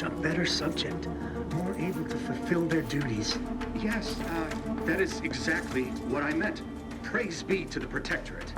A better subject, more able to fulfill their duties. Yes, that is exactly what I meant. Praise be to the Protectorate.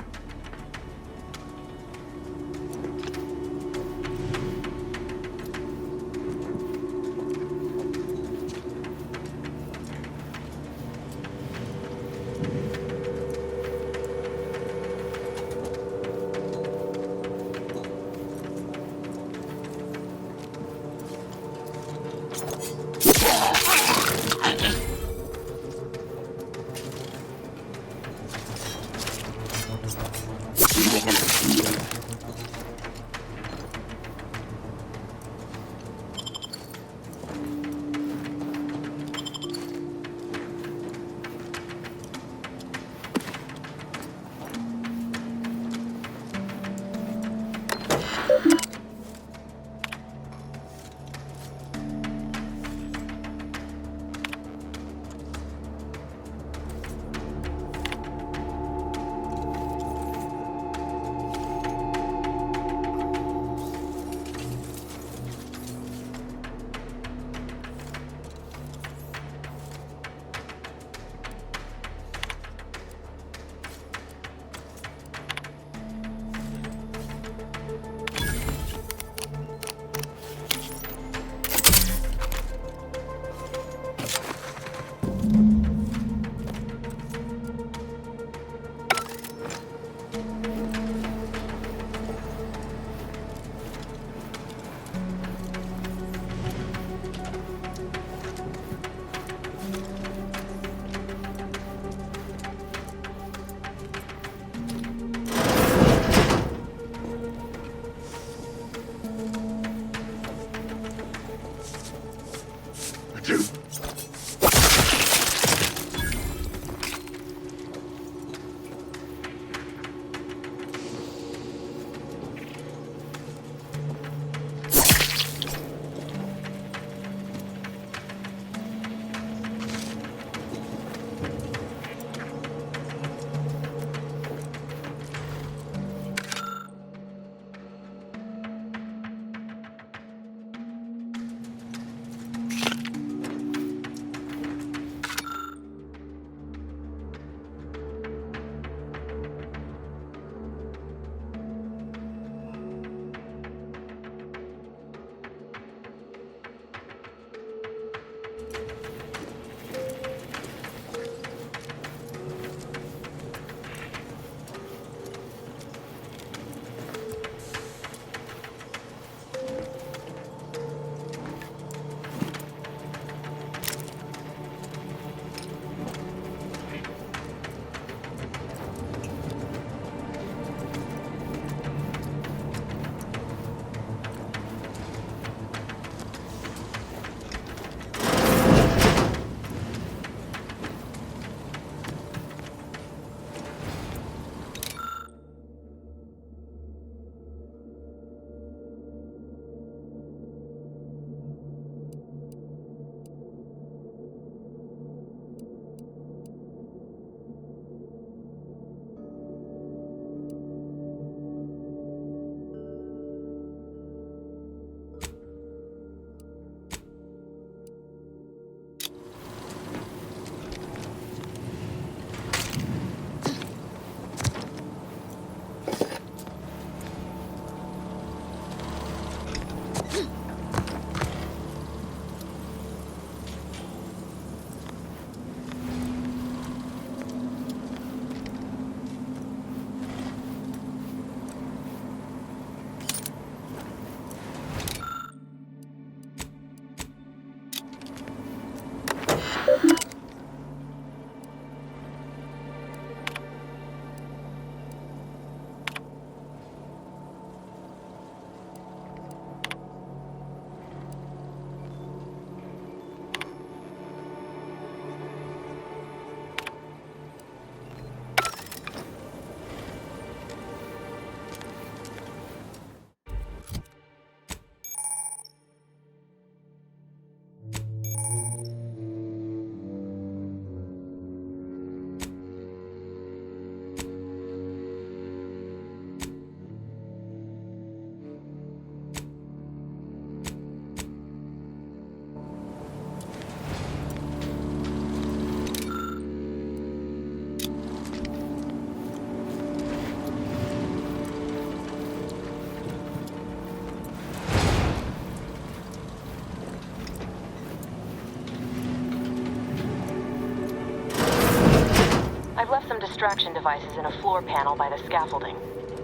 extraction devices in a floor panel by the scaffolding.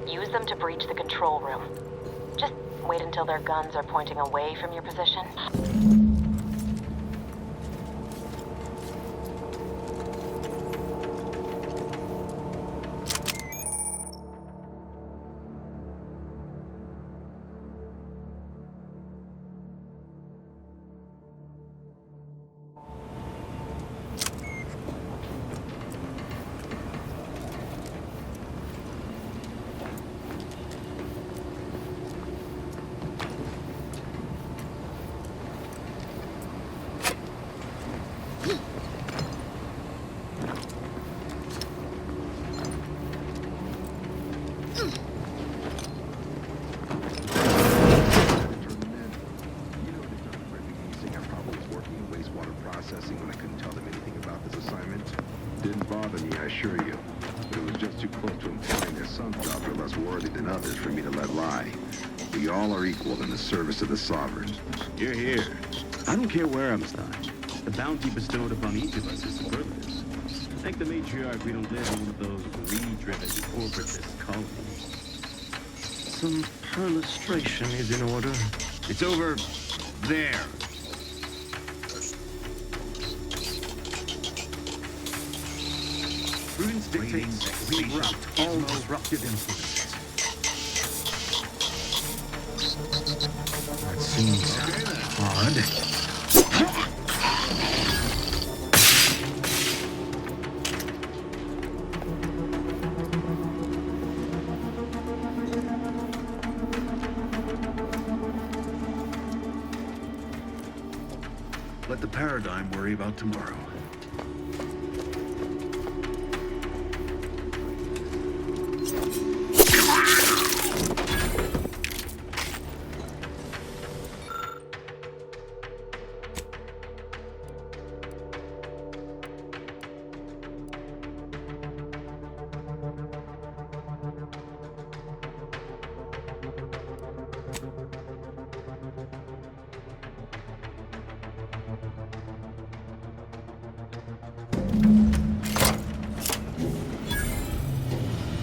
Use them to breach the control room. Just wait until their guns are pointing away from your position. Didn't bother me, I assure you. But it was just too close to implying that some jobs are less worthy than others for me to let lie. We all are equal in the service of the Sovereign. You're here. I don't care where I'm assigned. The bounty bestowed upon each of us is superfluous. Thank the matriarch we don't live in one of those greed-driven corporatist colonies. Some perlustration is in order. It's over there. Prudence dictates that we rout all disruptive influences. That seems odd. Let the Paradigm worry about tomorrow.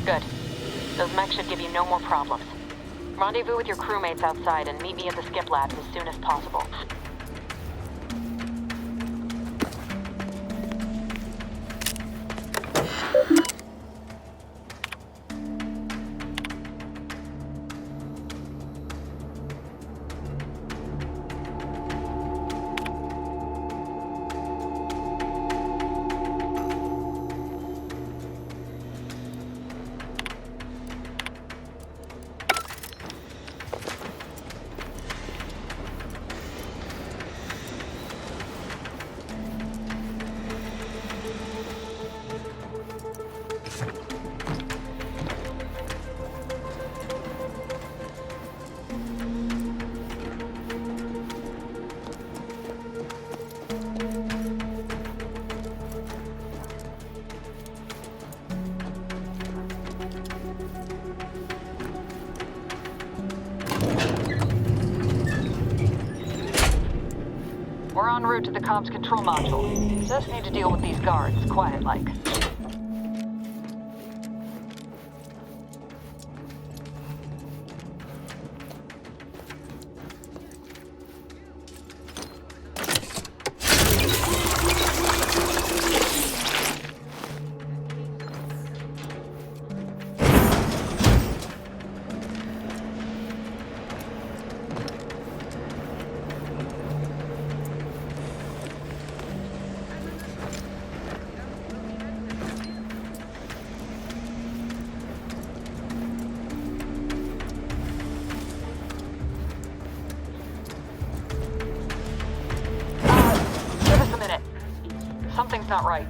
Good. Those mechs should give you no more problems. Rendezvous with your crewmates outside and meet me at the skip labs as soon as possible. We're en route to the comms control module. Just need to deal with these guards, quiet-like. Give us a minute. Something's not right.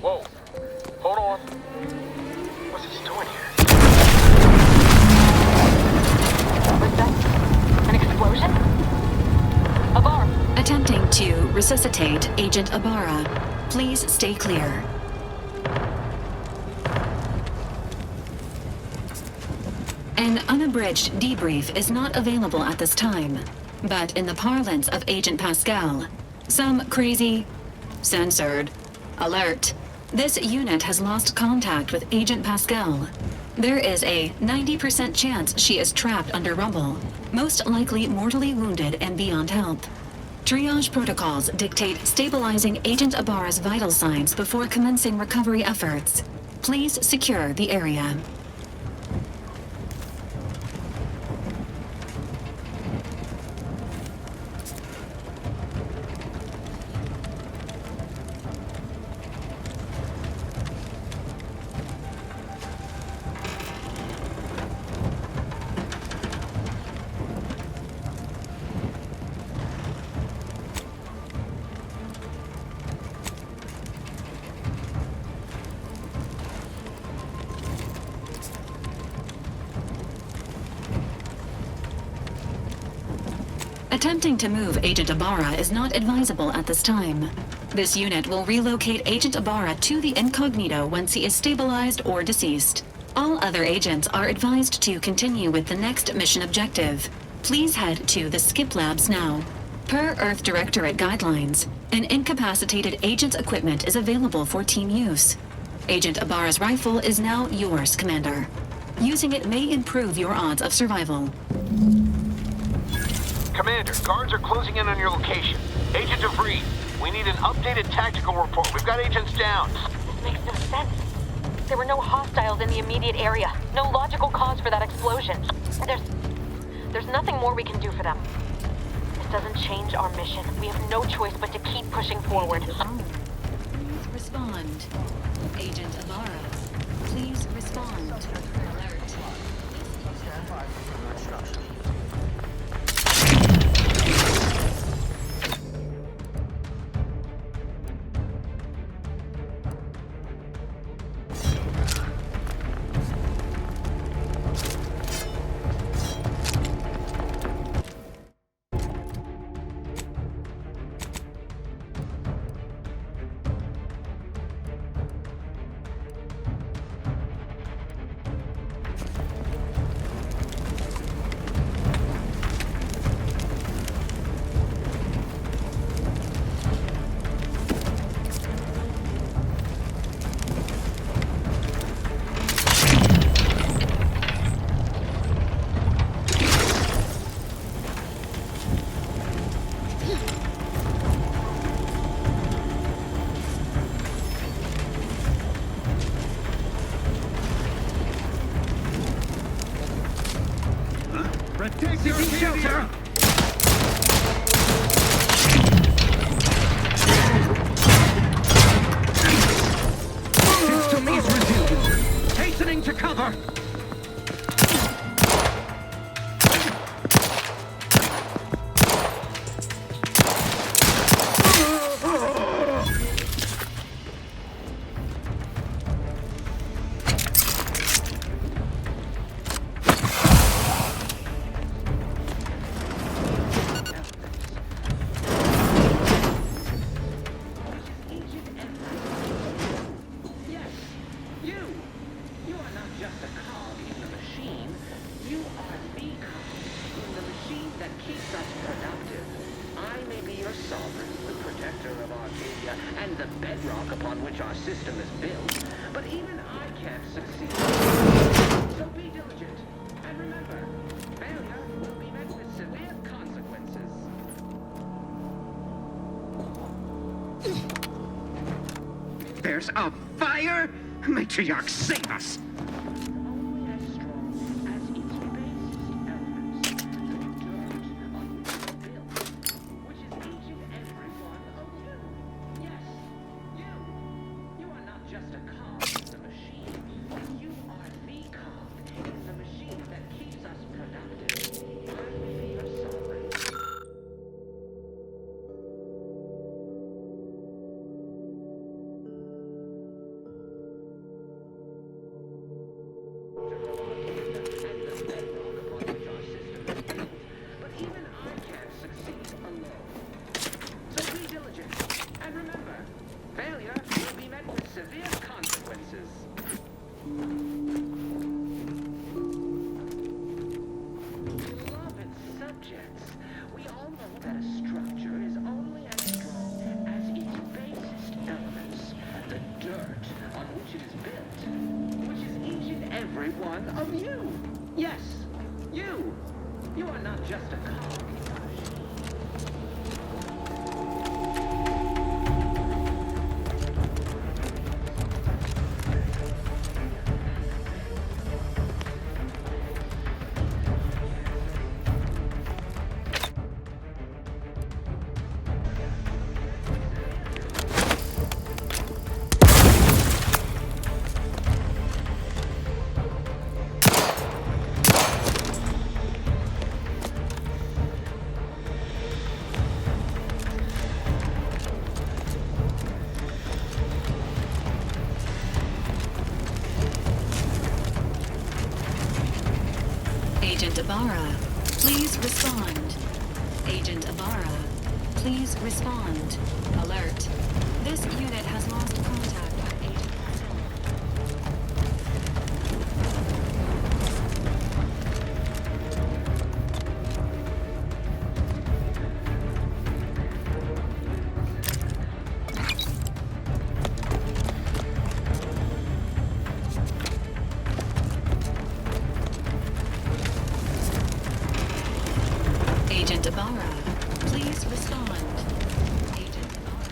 Whoa. Hold on. What's this doing here? Was that an explosion? Abar! Attempting to resuscitate Agent Ibarra. Please stay clear. An unabridged debrief is not available at this time, but in the parlance of Agent Pascal, some crazy, censored, alert. This unit has lost contact with Agent Pascal. There is a 90% chance she is trapped under rubble, most likely mortally wounded and beyond help. Triage protocols dictate stabilizing Agent Ibarra's vital signs before commencing recovery efforts. Please secure the area. Attempting to move Agent Ibarra is not advisable at this time. This unit will relocate Agent Ibarra to the Incognito once he is stabilized or deceased. All other agents are advised to continue with the next mission objective. Please head to the Skip Labs now. Per Earth Directorate guidelines, an incapacitated agent's equipment is available for team use. Agent Ibarra's rifle is now yours, Commander. Using it may improve your odds of survival. Commander, guards are closing in on your location. Agent DeVries, we need an updated tactical report. We've got agents down. This makes no sense. There were no hostiles in the immediate area. No logical cause for that explosion. There's nothing more we can do for them. This doesn't change our mission. We have no choice but to keep pushing forward. Please respond. Agent Ibarra, please respond. Alert. Stand by for further instructions. Protect your shelter! System is resumed. Hastening to cover! And the bedrock upon which our system is built. But even I can't succeed. So be diligent. And remember, failure will be met with severe consequences. There's a fire? Matriarch, save us! Only as strong as its base elements, the dirt on which it's built, which is each and every one of you. Yes, you. You are not just a cog in the machine. You are the cog in the machine that keeps us productive. I may be your sovereign. one of you. Yes, you. You are not just a cog. Agent Ibarra, please respond. Agent Ibarra, please respond. Alert. This unit has lost contact with Agent Pascal. Agent Ibarra, please respond. Agent Ibarra, please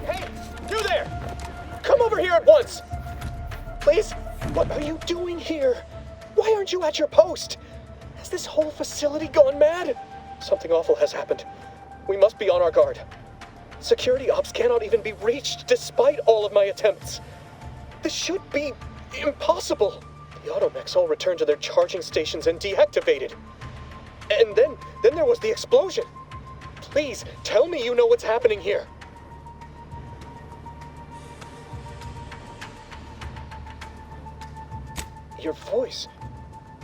Hey, you there! Come over here at once! Please? What are you doing here? Why aren't you at your post? Has this whole facility gone mad? Something awful has happened. We must be on our guard. Security ops cannot even be reached despite all of my attempts. This should be impossible. The automechs all returned to their charging stations and deactivated. And then there was the explosion. Please, tell me you know what's happening here. Your voice.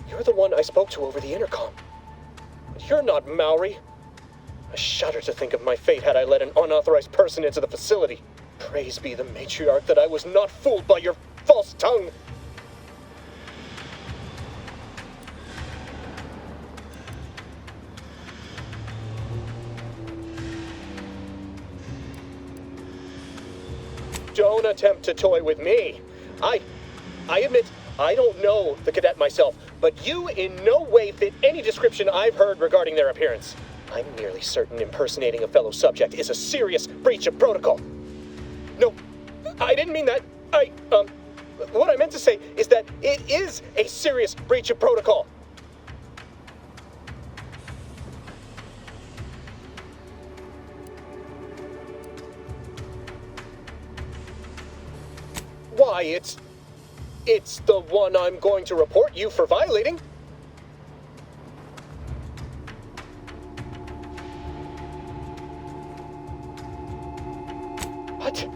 You're the one I spoke to over the intercom. But you're not Maori. I shudder to think of my fate had I let an unauthorized person into the facility. Praise be the matriarch that I was not fooled by your false tongue. Don't attempt to toy with me. I admit, I don't know the cadet myself, but you in no way fit any description I've heard regarding their appearance. I'm nearly certain impersonating a fellow subject is a serious breach of protocol. No, I didn't mean that. What I meant to say is that it is a serious breach of protocol. Why, it's the one I'm going to report you for violating. What?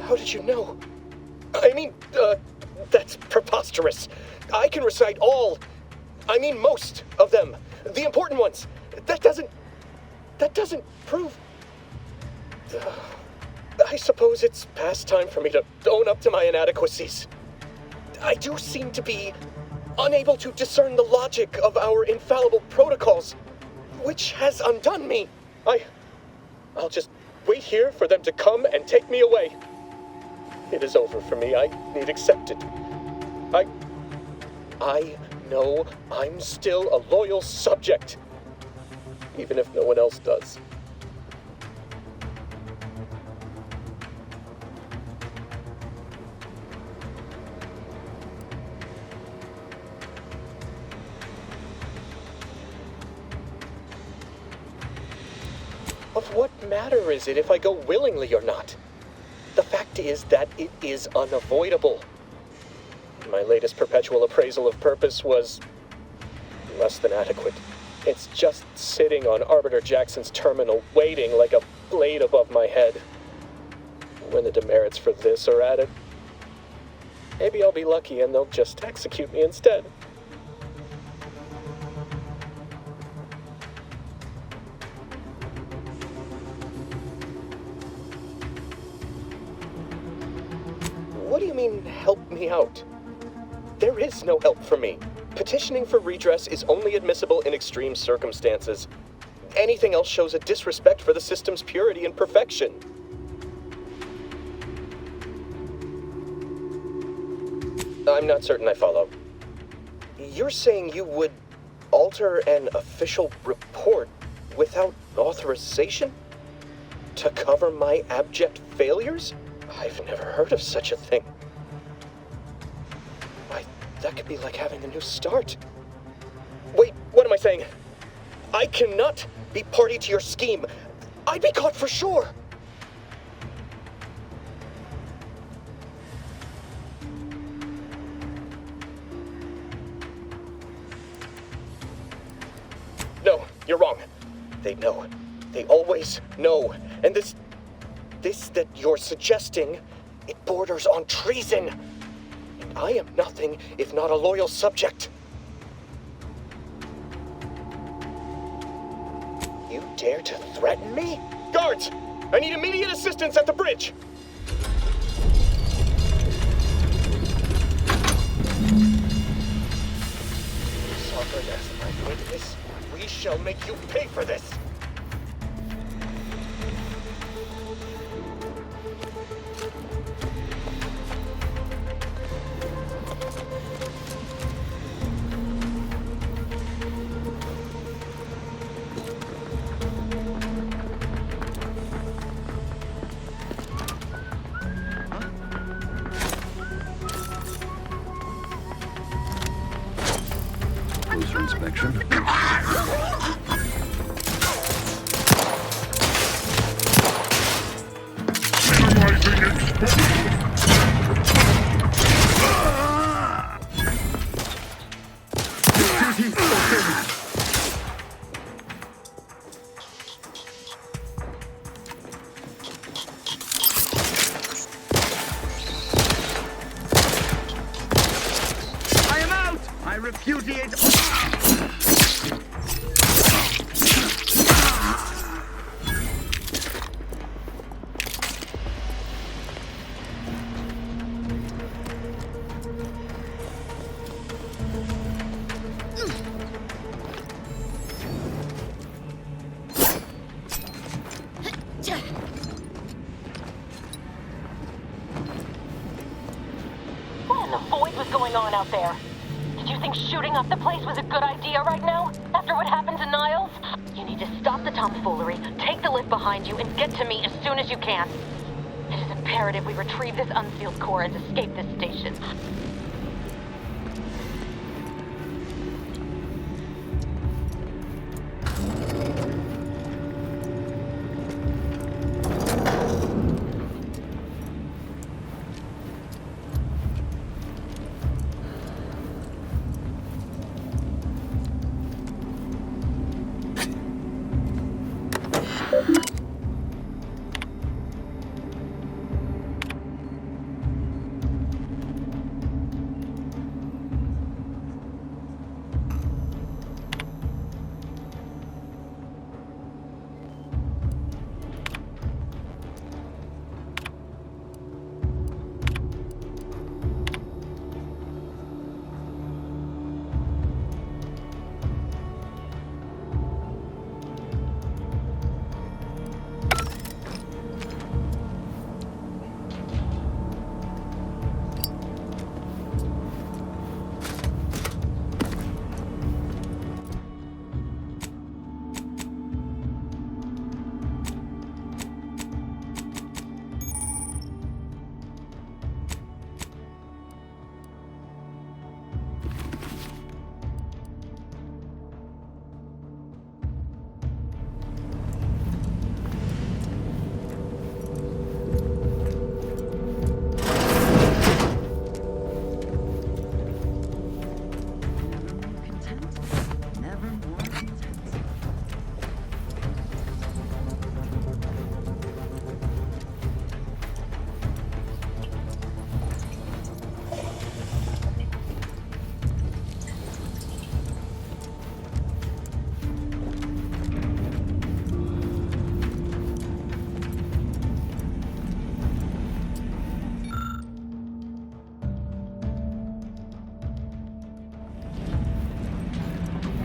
How did you know? I mean, that's preposterous. I can recite most of them. The important ones. That doesn't prove... I suppose it's past time for me to own up to my inadequacies. I do seem to be unable to discern the logic of our infallible protocols, which has undone me. I'll just wait here for them to come and take me away. It is over for me. I need accept it. I know I'm still a loyal subject, even if no one else does. Of what matter is it if I go willingly or not? The fact is that it is unavoidable. My latest perpetual appraisal of purpose was less than adequate. It's just sitting on Arbiter Jackson's terminal, waiting like a blade above my head. When the demerits for this are added, maybe I'll be lucky and they'll just execute me instead. What do you mean, help me out? There is no help for me. Petitioning for redress is only admissible in extreme circumstances. Anything else shows a disrespect for the system's purity and perfection. I'm not certain I follow. You're saying you would alter an official report without authorization? To cover my abject failures? I've never heard of such a thing. That could be like having a new start. Wait, what am I saying? I cannot be party to your scheme. I'd be caught for sure. No, you're wrong. They know. They always know. And this that you're suggesting, it borders on treason. I am nothing if not a loyal subject. You dare to threaten me? Guards! I need immediate assistance at the bridge! Sovereign as my witness, we shall make you pay for this! Closer inspection. I am out! I repudiate. What in the void was going on out there? Did you think shooting up the place was a good idea right now? After what happened to Niles? You need to stop the tomfoolery, take the lift behind you, and get to me as soon as you can. It is imperative we retrieve this unsealed core and escape this station.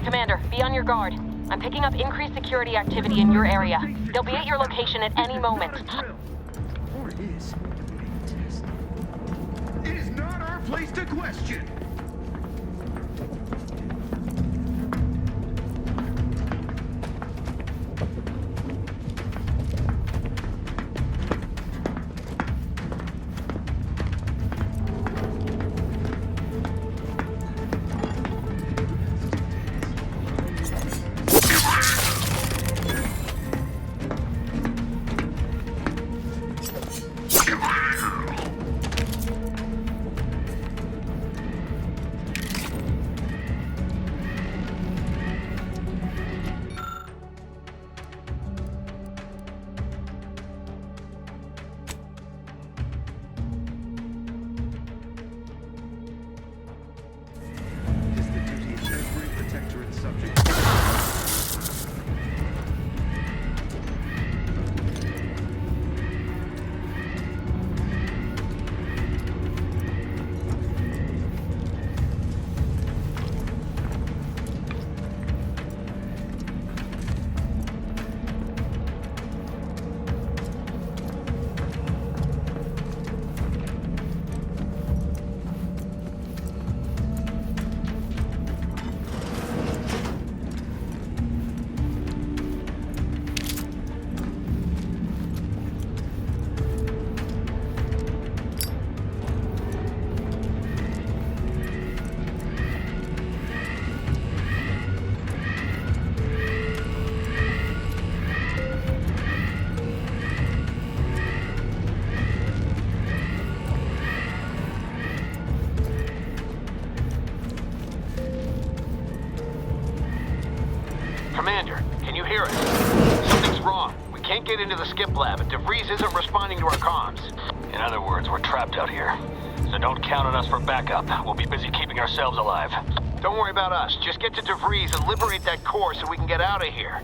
Commander, be on your guard. I'm picking up increased security activity in your area. They'll be at your location at any moment. Or it is. It is not our place to question. It is the duty of every protectorate subject. Commander, can you hear us? Something's wrong. We can't get into the skip lab, and DeVries isn't responding to our comms. In other words, we're trapped out here. So don't count on us for backup. We'll be busy keeping ourselves alive. Don't worry about us. Just get to DeVries and liberate that core so we can get out of here.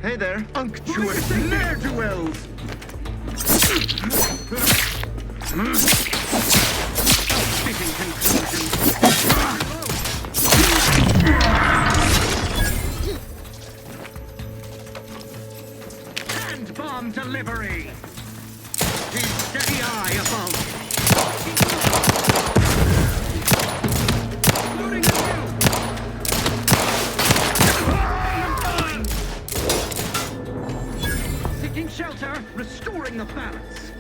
Hey there, unctuous ne'er-do-wells! Fitting conclusion. Hand bomb delivery! His steady eye above. Loading the Seeking shelter, restoring the balance.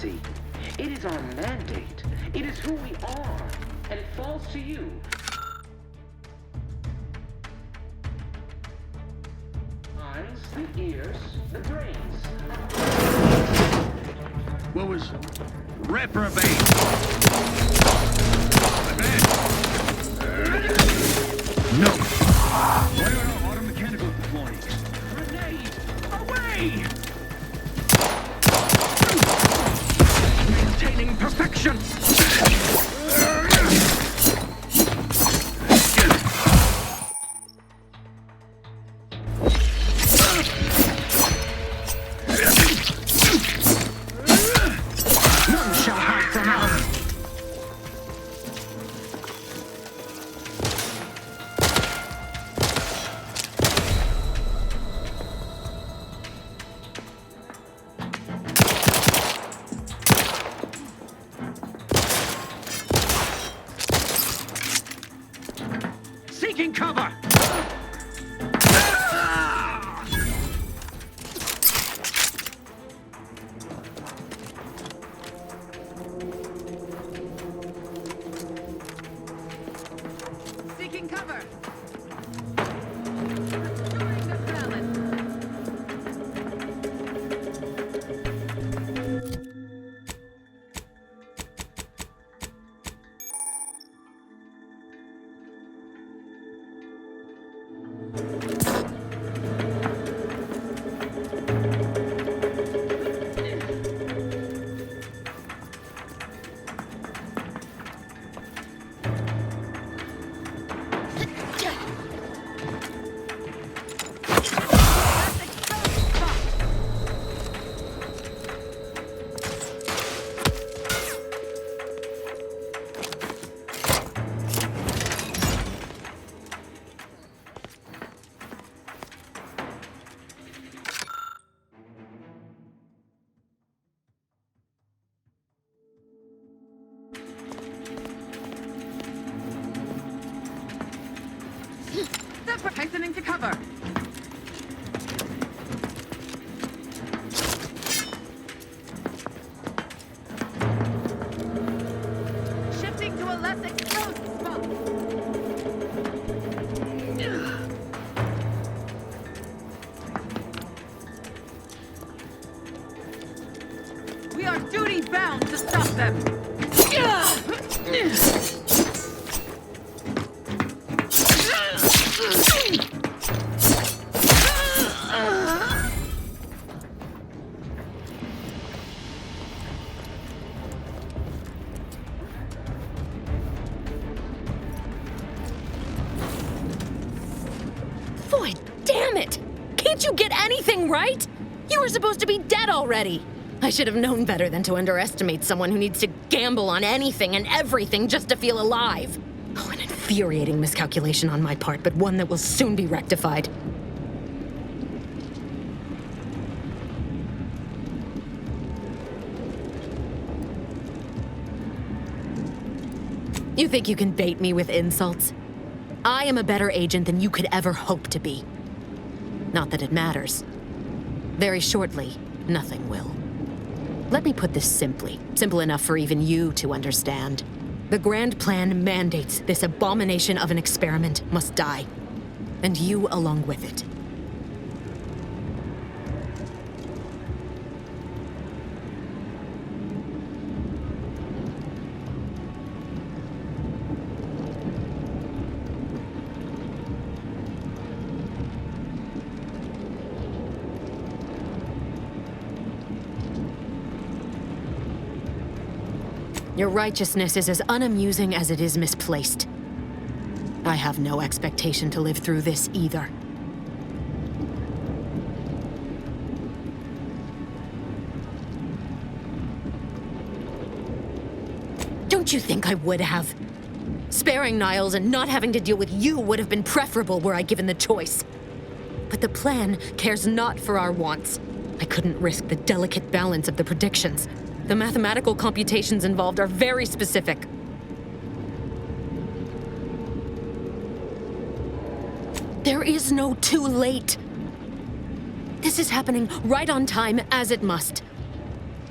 policy. It is our mandate. It is who we are. And it falls to you. Eyes, the ears, the brains. What was... Reprobate! No! Why are our auto mechanicals deploying? Grenade! Away! Maintaining perfection! None shall hide from us! Seeking cover! Seeking cover. Restoring the balance. Hastening to cover. Shifting to a less exposed spot. We are duty bound to stop them. Boy, damn it! Can't you get anything right? You were supposed to be dead already. I should have known better than to underestimate someone who needs to gamble on anything and everything just to feel alive. Oh, an infuriating miscalculation on my part, but one that will soon be rectified. You think you can bait me with insults? I am a better agent than you could ever hope to be. Not that it matters. Very shortly, nothing will. Let me put this simply, simple enough for even you to understand. The grand plan mandates this abomination of an experiment must die, and you along with it. Your righteousness is as unamusing as it is misplaced. I have no expectation to live through this either. Don't you think I would have? Sparing Niles and not having to deal with you would have been preferable were I given the choice. But the plan cares not for our wants. I couldn't risk the delicate balance of the predictions. The mathematical computations involved are very specific. There is no too late. This is happening right on time, as it must.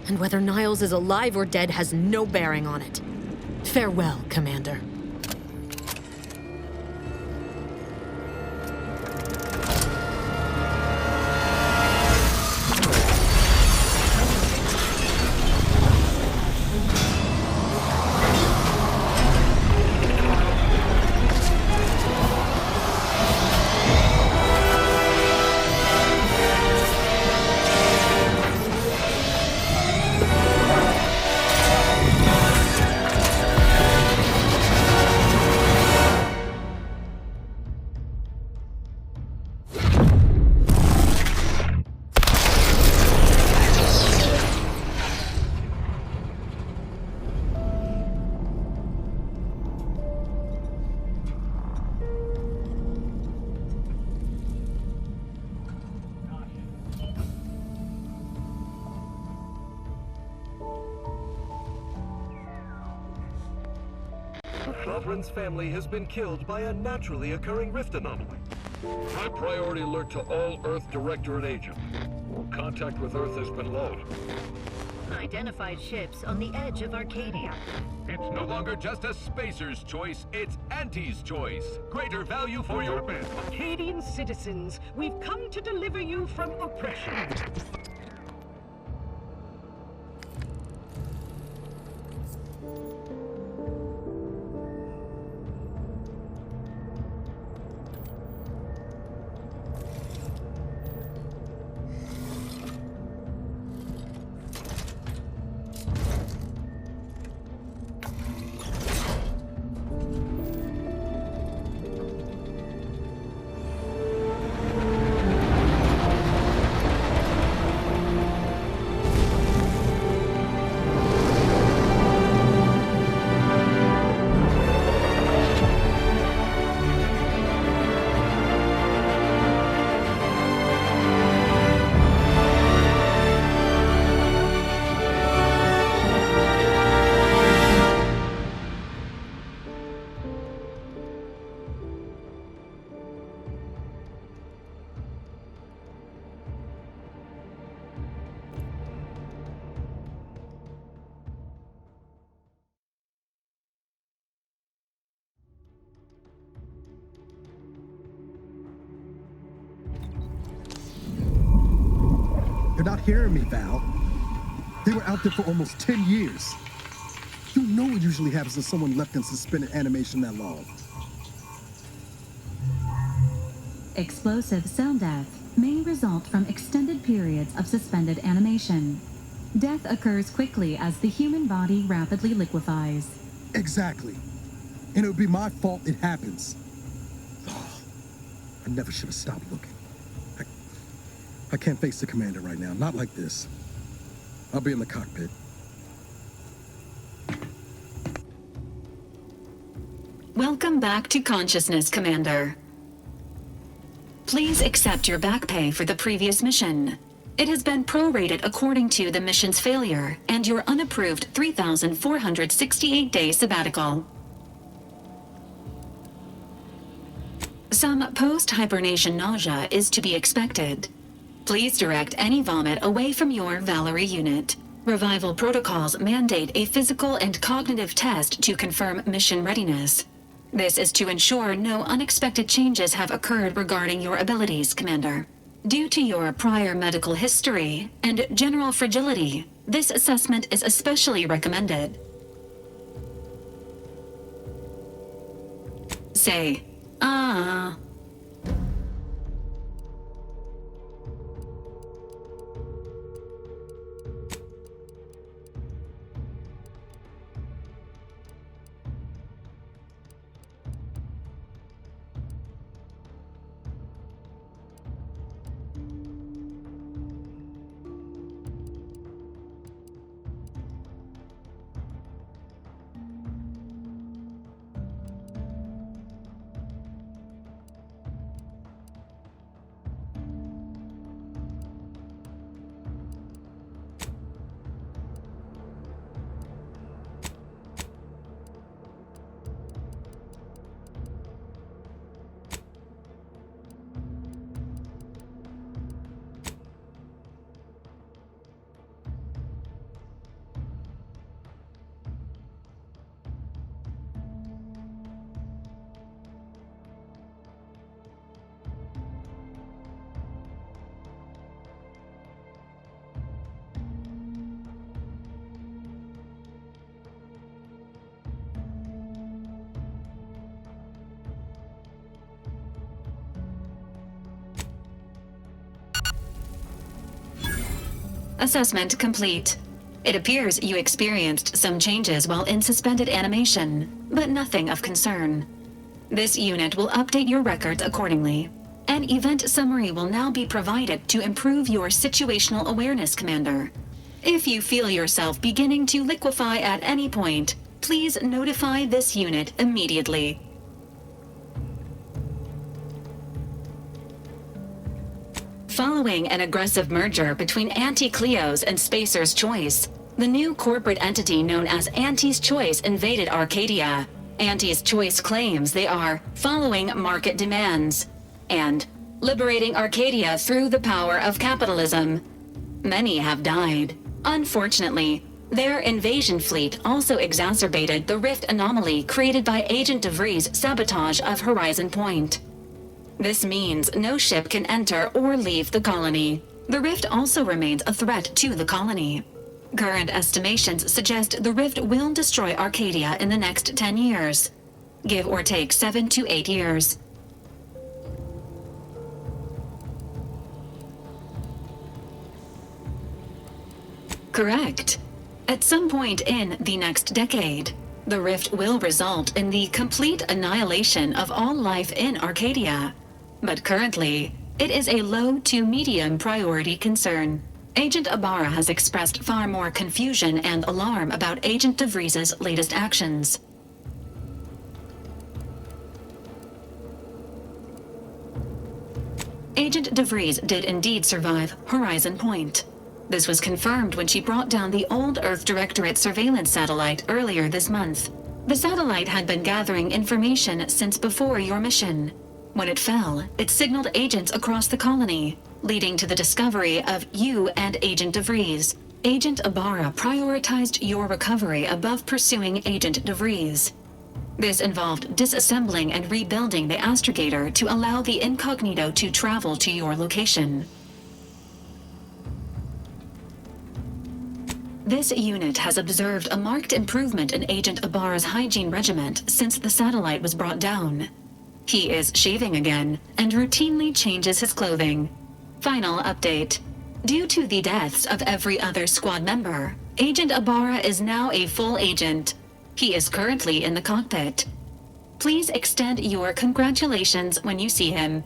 And whether Niles is alive or dead has no bearing on it. Farewell, Commander. Sovereign's family has been killed by a naturally occurring rift anomaly. High priority alert to all Earth Directorate agents. Contact with Earth has been low. Unidentified ships on the edge of Arcadia. It's no longer just a spacer's choice, it's Auntie's choice. Greater value for your men. Arcadian citizens, we've come to deliver you from oppression. You're not hearing me, Val. They were out there for almost 10 years. You know what usually happens when someone left in suspended animation that long. Explosive cell death may result from extended periods of suspended animation. Death occurs quickly as the human body rapidly liquefies. Exactly. And it would be my fault it happens. Oh, I never should have stopped looking. I can't face the commander right now, not like this. I'll be in the cockpit. Welcome back to consciousness, Commander. Please accept your back pay for the previous mission. It has been prorated according to the mission's failure and your unapproved 3,468-day sabbatical. Some post-hibernation nausea is to be expected. Please direct any vomit away from your Valerie unit. Revival protocols mandate a physical and cognitive test to confirm mission readiness. This is to ensure no unexpected changes have occurred regarding your abilities, Commander. Due to your prior medical history and general fragility, this assessment is especially recommended. Say, ah. Assessment complete. It appears you experienced some changes while in suspended animation, but nothing of concern. This unit will update your records accordingly. An event summary will now be provided to improve your situational awareness, Commander. If you feel yourself beginning to liquefy at any point, please notify this unit immediately. Following an aggressive merger between Anti-Cleo's and Spacer's Choice, the new corporate entity known as Anti's Choice invaded Arcadia. Anti's Choice claims they are following market demands and liberating Arcadia through the power of capitalism. Many have died. Unfortunately, their invasion fleet also exacerbated the rift anomaly created by Agent DeVries' sabotage of Horizon Point. This means no ship can enter or leave the colony. The rift also remains a threat to the colony. Current estimations suggest the rift will destroy Arcadia in the next 10 years. Give or take 7 to 8 years. Correct. At some point in the next decade, the rift will result in the complete annihilation of all life in Arcadia. But currently, it is a low to medium priority concern. Agent Ibarra has expressed far more confusion and alarm about Agent DeVries' latest actions. Agent DeVries did indeed survive Horizon Point. This was confirmed when she brought down the old Earth Directorate surveillance satellite earlier this month. The satellite had been gathering information since before your mission. When it fell, it signaled agents across the colony, leading to the discovery of you and Agent DeVries. Agent Ibarra prioritized your recovery above pursuing Agent DeVries. This involved disassembling and rebuilding the astrogator to allow the incognito to travel to your location. This unit has observed a marked improvement in Agent Ibarra's hygiene regiment since the satellite was brought down. He is shaving again and routinely changes his clothing. Final update. Due to the deaths of every other squad member, Agent Ibarra is now a full agent. He is currently in the cockpit. Please extend your congratulations when you see him.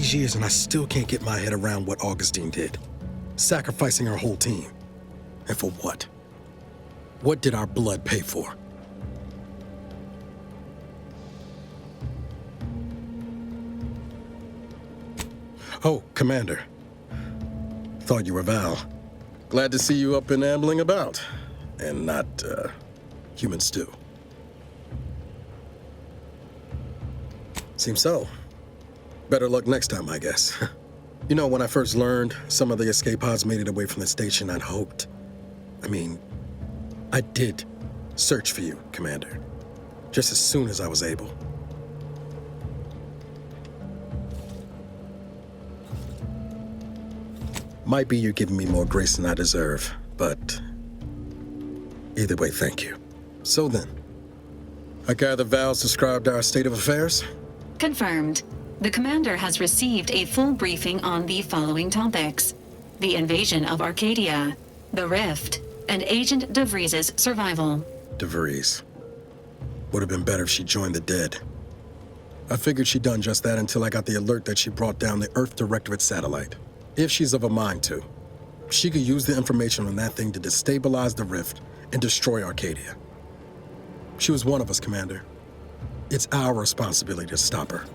these years and I still can't get my head around what Augustine did. Sacrificing our whole team. And for what? What did our blood pay for? Oh, Commander. Thought you were Val. Glad to see you up and ambling about. And not, human stew. Seems so. Better luck next time, I guess. You know, when I first learned some of the escape pods made it away from the station, I'd hoped. I did search for you, Commander. Just as soon as I was able. Might be you're giving me more grace than I deserve, but either way, thank you. So then, I gather Val's described our state of affairs? Confirmed. The commander has received a full briefing on the following topics: the invasion of Arcadia, the Rift, and Agent DeVries' survival. DeVries. Would have been better if she joined the dead. I figured she'd done just that until I got the alert that she brought down the Earth Directorate satellite. If she's of a mind to, she could use the information on that thing to destabilize the Rift and destroy Arcadia. She was one of us, Commander. It's our responsibility to stop her.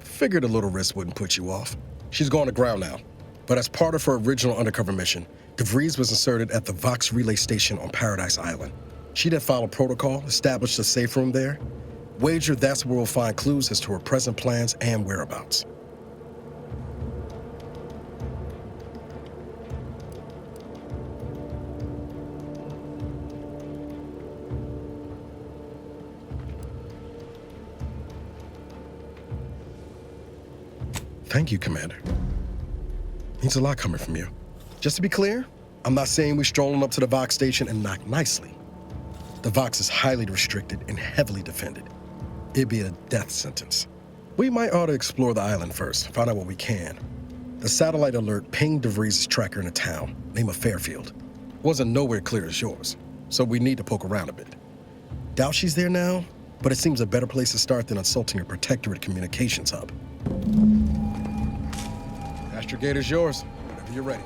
Figured a little risk wouldn't put you off. She's going to ground now. But as part of her original undercover mission, DeVries was inserted at the Vox Relay Station on Paradise Island. She'd have followed protocol, established a safe room there. Wager that's where we'll find clues as to her present plans and whereabouts. Thank you, Commander. Means a lot coming from you. Just to be clear, I'm not saying we're strolling up to the Vox station and knock nicely. The Vox is highly restricted and heavily defended. It'd be a death sentence. We might ought to explore the island first, find out what we can. The satellite alert pinged DeVries' tracker in a town, name of Fairfield. Wasn't nowhere clear as yours, so we need to poke around a bit. Doubt she's there now, but it seems a better place to start than insulting her Protectorate communications hub. Astrogator's yours, whenever you're ready.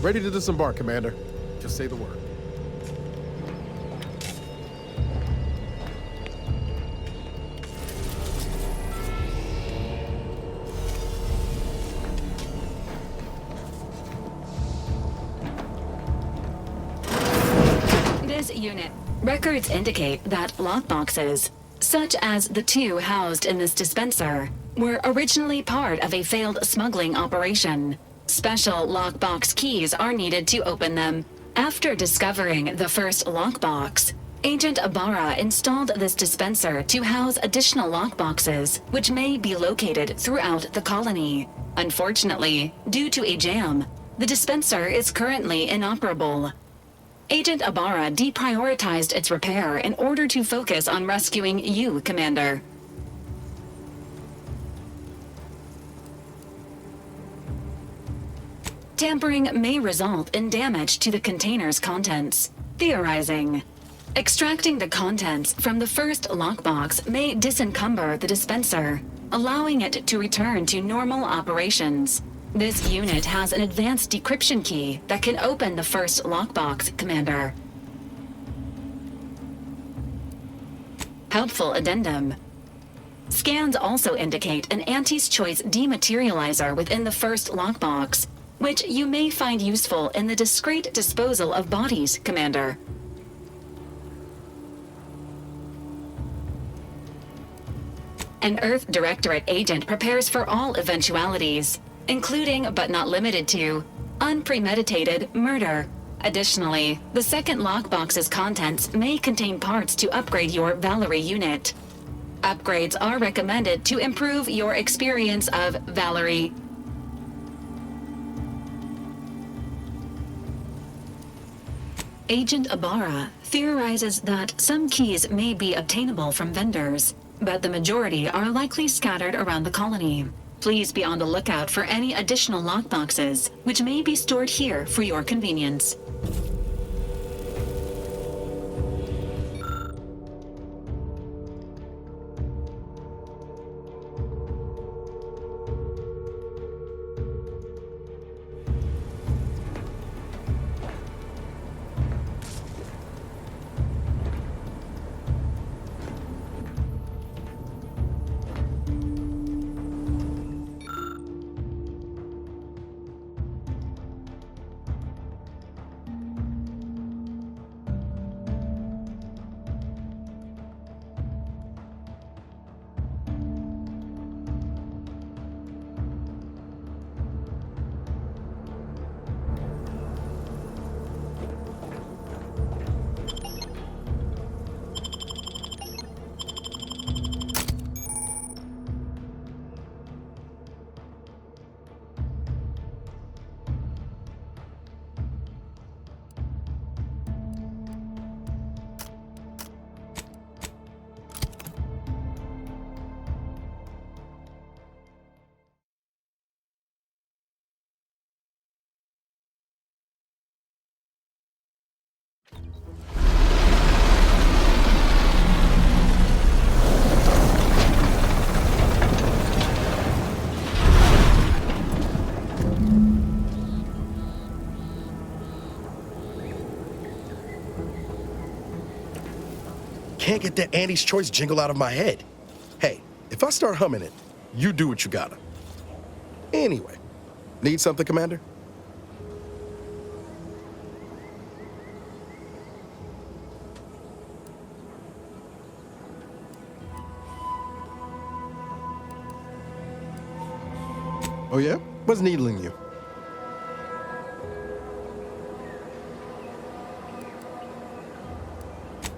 Ready to disembark, Commander. Just say the word. This unit. Records indicate that lockboxes, such as the two housed in this dispenser, were originally part of a failed smuggling operation. Special lockbox keys are needed to open them. After discovering the first lockbox, Agent Ibarra installed this dispenser to house additional lockboxes, which may be located throughout the colony. Unfortunately, due to a jam, the dispenser is currently inoperable. Agent Ibarra deprioritized its repair in order to focus on rescuing you, Commander. Tampering may result in damage to the container's contents. Theorizing. Extracting the contents from the first lockbox may disencumber the dispenser, allowing it to return to normal operations. This unit has an advanced decryption key that can open the first lockbox, Commander. Helpful addendum. Scans also indicate an Auntie's Choice dematerializer within the first lockbox, which you may find useful in the discreet disposal of bodies, Commander. An Earth Directorate agent prepares for all eventualities, including but not limited to unpremeditated murder. Additionally, the second lockbox's contents may contain parts to upgrade your Valerie unit. Upgrades are recommended to improve your experience of Valerie. Agent Ibarra theorizes that some keys may be obtainable from vendors, but the majority are likely scattered around the colony. Please be on the lookout for any additional lockboxes, which may be stored here for your convenience. Can't get that Auntie's Choice jingle out of my head. Hey, if I start humming it, you do what you gotta. Anyway, need something, Commander? Oh yeah? What's needling you?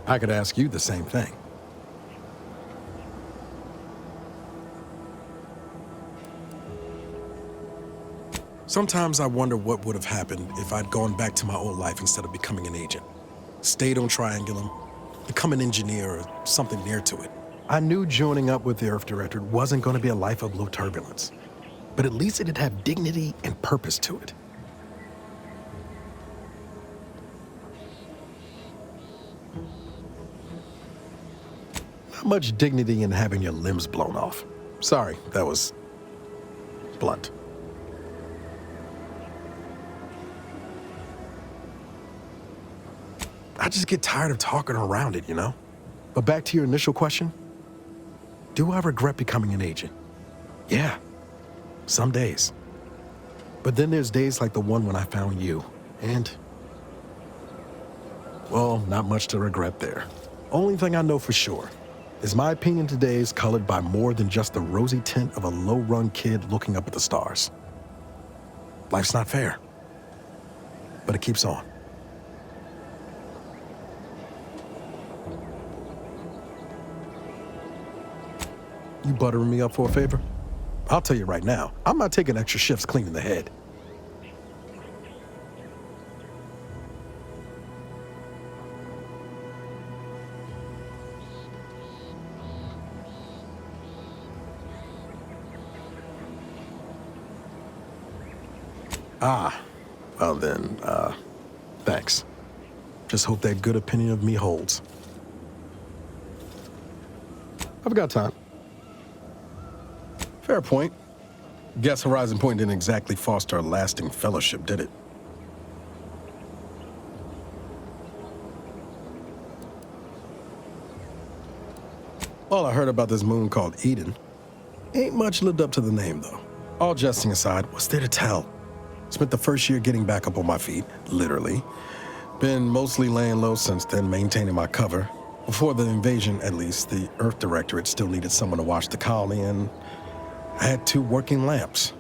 I could ask you the same thing. Sometimes I wonder what would have happened if I'd gone back to my old life instead of becoming an agent. Stayed on Triangulum, become an engineer or something near to it. I knew joining up with the Earth Directorate wasn't going to be a life of low turbulence, but at least it'd have dignity and purpose to it. Not much dignity in having your limbs blown off. Sorry, that was blunt. I just get tired of talking around it, you know? But back to your initial question, do I regret becoming an agent? Yeah, some days. But then there's days like the one when I found you, and, well, not much to regret there. Only thing I know for sure is my opinion today is colored by more than just the rosy tint of a low-run kid looking up at the stars. Life's not fair, but it keeps on. You buttering me up for a favor? I'll tell you right now, I'm not taking extra shifts cleaning the head. Ah, well then, thanks. Just hope that good opinion of me holds. I've got time. Fair point. Guess Horizon Point didn't exactly foster a lasting fellowship, did it? All I heard about this moon called Eden ain't much lived up to the name, though. All jesting aside, what's there to tell? Spent the first year getting back up on my feet, literally. Been mostly laying low since then, maintaining my cover. Before the invasion, at least, the Earth Directorate still needed someone to watch the colony, and I had 2 working lamps.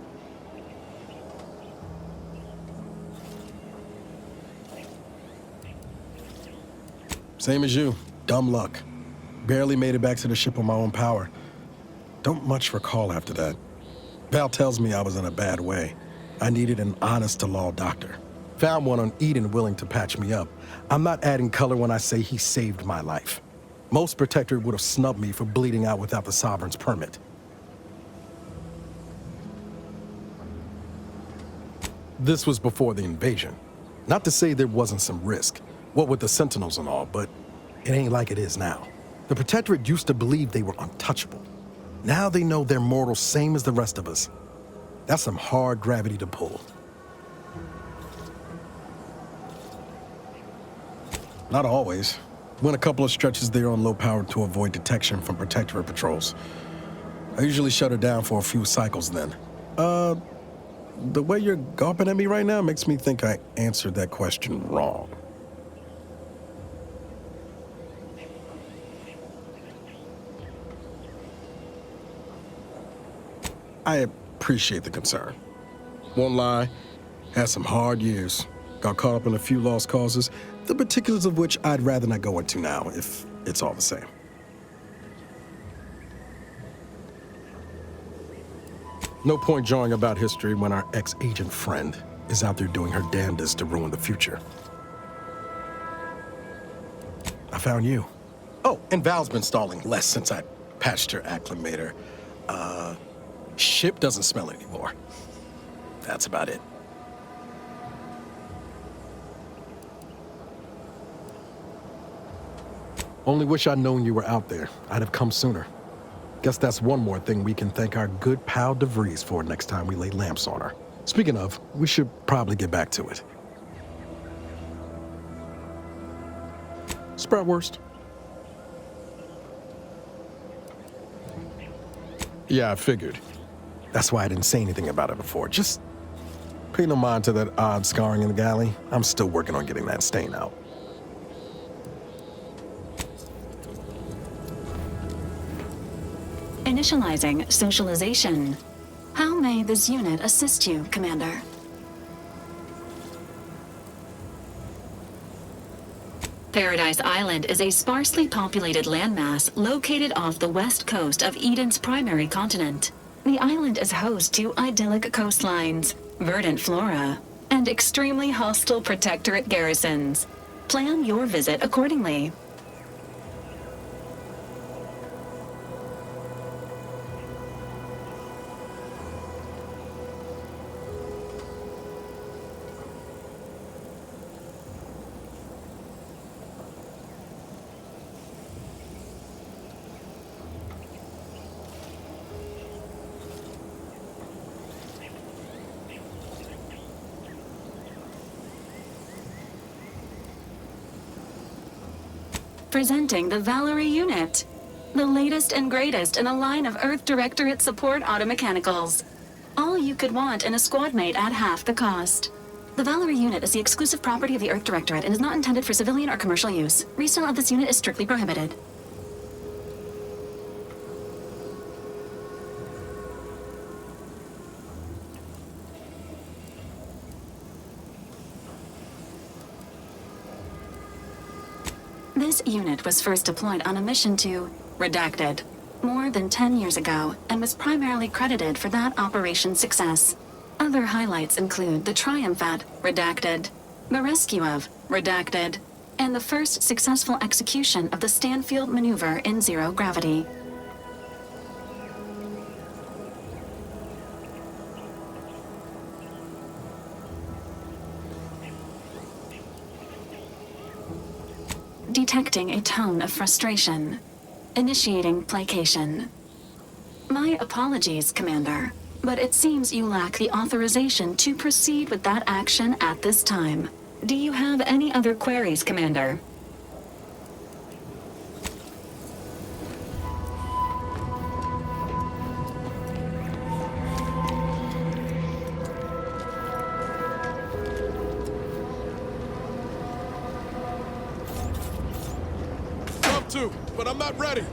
Same as you, dumb luck. Barely made it back to the ship on my own power. Don't much recall after that. Val tells me I was in a bad way. I needed an honest-to-law doctor. Found one on Eden willing to patch me up. I'm not adding color when I say he saved my life. Most Protectorate would have snubbed me for bleeding out without the Sovereign's permit. This was before the invasion. Not to say there wasn't some risk, what with the Sentinels and all, but it ain't like it is now. The Protectorate used to believe they were untouchable. Now they know they're mortal, same as the rest of us. That's some hard gravity to pull. Not always. Went a couple of stretches there on low power to avoid detection from Protectorate patrols. I usually shut her down for a few cycles then. The way you're gawping at me right now makes me think I answered that question wrong. I appreciate the concern. Won't lie, had some hard years. Got caught up in a few lost causes, the particulars of which I'd rather not go into now, if it's all the same. No point jawing about history when our ex-agent friend is out there doing her damnedest to ruin the future. I found you. Oh, and Val's been stalling less since I patched her acclimator. Ship doesn't smell anymore. That's about it. Only wish I'd known you were out there. I'd have come sooner. Guess that's one more thing we can thank our good pal DeVries for next time we lay lamps on her. Speaking of, we should probably get back to it. Sproutwurst. Yeah, I figured. That's why I didn't say anything about it before. Just pay no mind to that odd scarring in the galley. I'm still working on getting that stain out. Initializing socialization. How may this unit assist you, Commander? Paradise Island is a sparsely populated landmass located off the west coast of Eden's primary continent. The island is host to idyllic coastlines, verdant flora, and extremely hostile Protectorate garrisons. Plan your visit accordingly. Presenting the Valerie unit, the latest and greatest in a line of Earth Directorate support automechanicals. All you could want in a squad mate at half the cost. The Valerie unit is the exclusive property of the Earth Directorate and is not intended for civilian or commercial use. Resale of this unit is strictly prohibited. This unit was first deployed on a mission to Redacted more than 10 years ago and was primarily credited for that operation's success. Other highlights include the triumph at Redacted, the rescue of Redacted, and the first successful execution of the Stanfield maneuver in zero gravity. Detecting a tone of frustration. Initiating placation. My apologies, Commander. but it seems you lack the authorization to proceed with that action at this time. Do you have any other queries, Commander? Love to, but I'm not ready.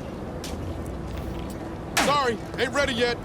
Sorry, ain't ready yet.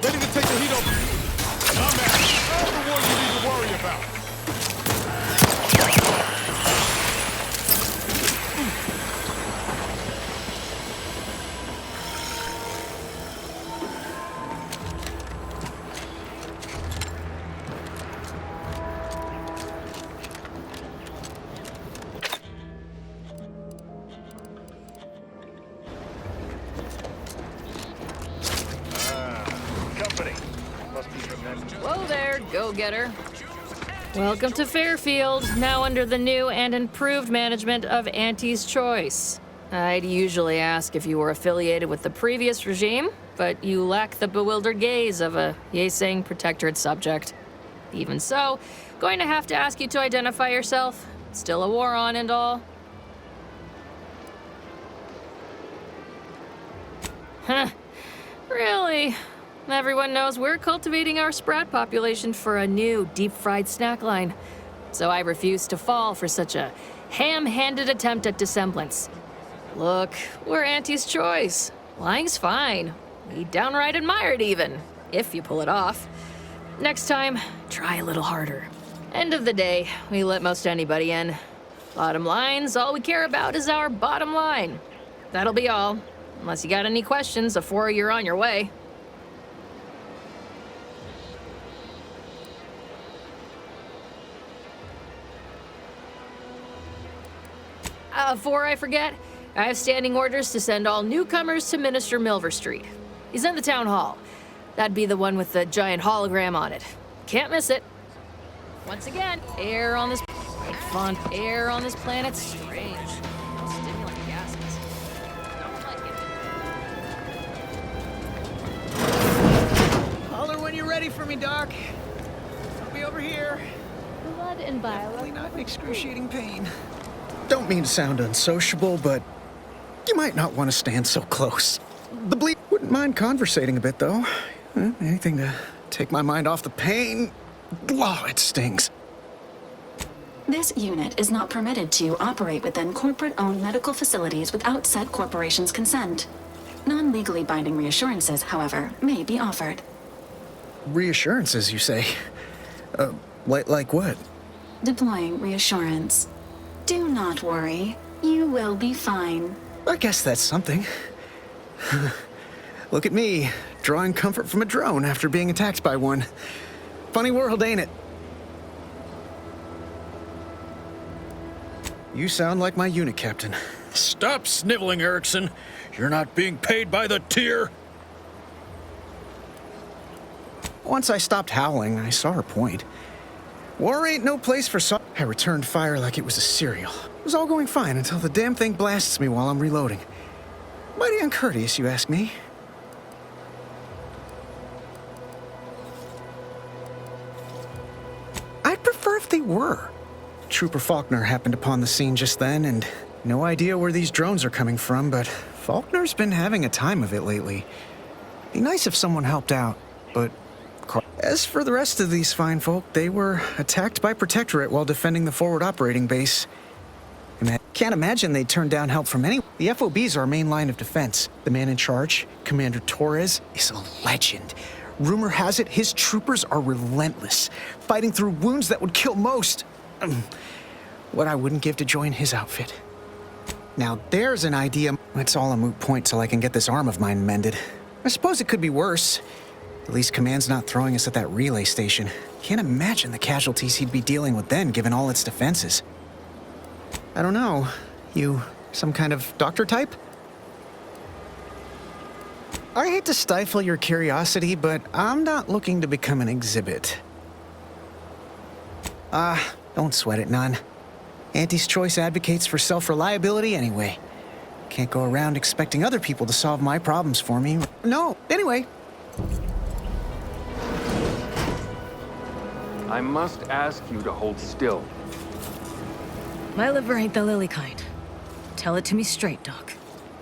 Ready to take the heat over. I'm at all the one you need to worry about. Whoa there, go-getter. Welcome to Fairfield, now under the new and improved management of Auntie's Choice. I'd usually ask if you were affiliated with the previous regime, but you lack the bewildered gaze of a Yeseng Protectorate subject. Even so, going to have to ask you to identify yourself. Still a war on and all. Huh. Really? Everyone knows we're cultivating our sprat population for a new deep-fried snack line. So I refuse to fall for such a ham-handed attempt at dissemblance. Look, we're Auntie's Choice. Lying's fine. We downright admire it even, if you pull it off. Next time, try a little harder. End of the day, we let most anybody in. Bottom line's all we care about is our bottom line. That'll be all, unless you got any questions before you're on your way. Before I forget, I have standing orders to send all newcomers to Minister Milver Street. He's in the town hall. That'd be the one with the giant hologram on it. Can't miss it. Once again, air on this planet's strange. Stimulant gases. Don't like it. Holler when you're ready for me, Doc. I'll be over here. Blood and bile. Definitely not in excruciating pain. Don't mean to sound unsociable, but you might not want to stand so close. The bleed wouldn't mind conversating a bit, though. Anything to take my mind off the pain. Oh, it stings. This unit is not permitted to operate within corporate-owned medical facilities without said corporation's consent. Non-legally binding reassurances, however, may be offered. Reassurances, you say? Like what? Deploying reassurance. Do not worry. You will be fine. I guess that's something. Look at me, drawing comfort from a drone after being attacked by one. Funny world, ain't it? You sound like my unit captain. Stop sniveling, Erickson. You're not being paid by the tier. Once I stopped howling, I saw her point. War ain't no place for I returned fire like it was a cereal. It was all going fine until the damn thing blasts me while I'm reloading. Mighty uncourteous, you ask me. I'd prefer if they were. Trooper Faulkner happened upon the scene just then, and no idea where these drones are coming from, but Faulkner's been having a time of it lately. Be nice if someone helped out, but as for the rest of these fine folk, they were attacked by Protectorate while defending the forward operating base. Can't imagine they'd turn down help from anyone. The FOB's our main line of defense. The man in charge, Commander Torres, is a legend. Rumor has it his troopers are relentless, fighting through wounds that would kill most. What I wouldn't give to join his outfit. Now there's an idea. It's all a moot point till I can get this arm of mine mended. I suppose it could be worse. At least Command's not throwing us at that relay station. Can't imagine the casualties he'd be dealing with then, given all its defenses. I don't know. You some kind of doctor type? I hate to stifle your curiosity, but I'm not looking to become an exhibit. Don't sweat it none. Auntie's Choice advocates for self-reliability anyway. Can't go around expecting other people to solve my problems for me. No, anyway. I must ask you to hold still. My liver ain't the lily kind. Tell it to me straight, Doc.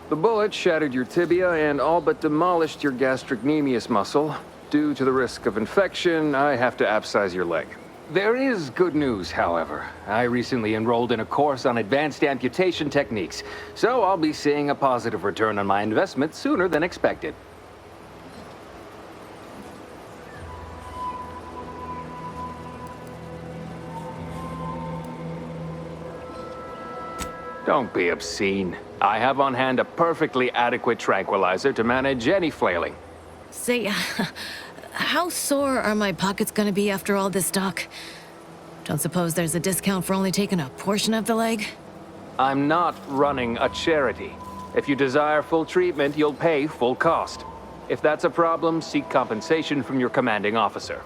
The bullet shattered your tibia and all but demolished your gastrocnemius muscle. Due to the risk of infection, I have to abscise your leg. There is good news, however. I recently enrolled in a course on advanced amputation techniques, so I'll be seeing a positive return on my investment sooner than expected. Don't be obscene. I have on hand a perfectly adequate tranquilizer to manage any flailing. Say, how sore are my pockets gonna be after all this, Doc? Don't suppose there's a discount for only taking a portion of the leg? I'm not running a charity. If you desire full treatment, you'll pay full cost. If that's a problem, seek compensation from your commanding officer.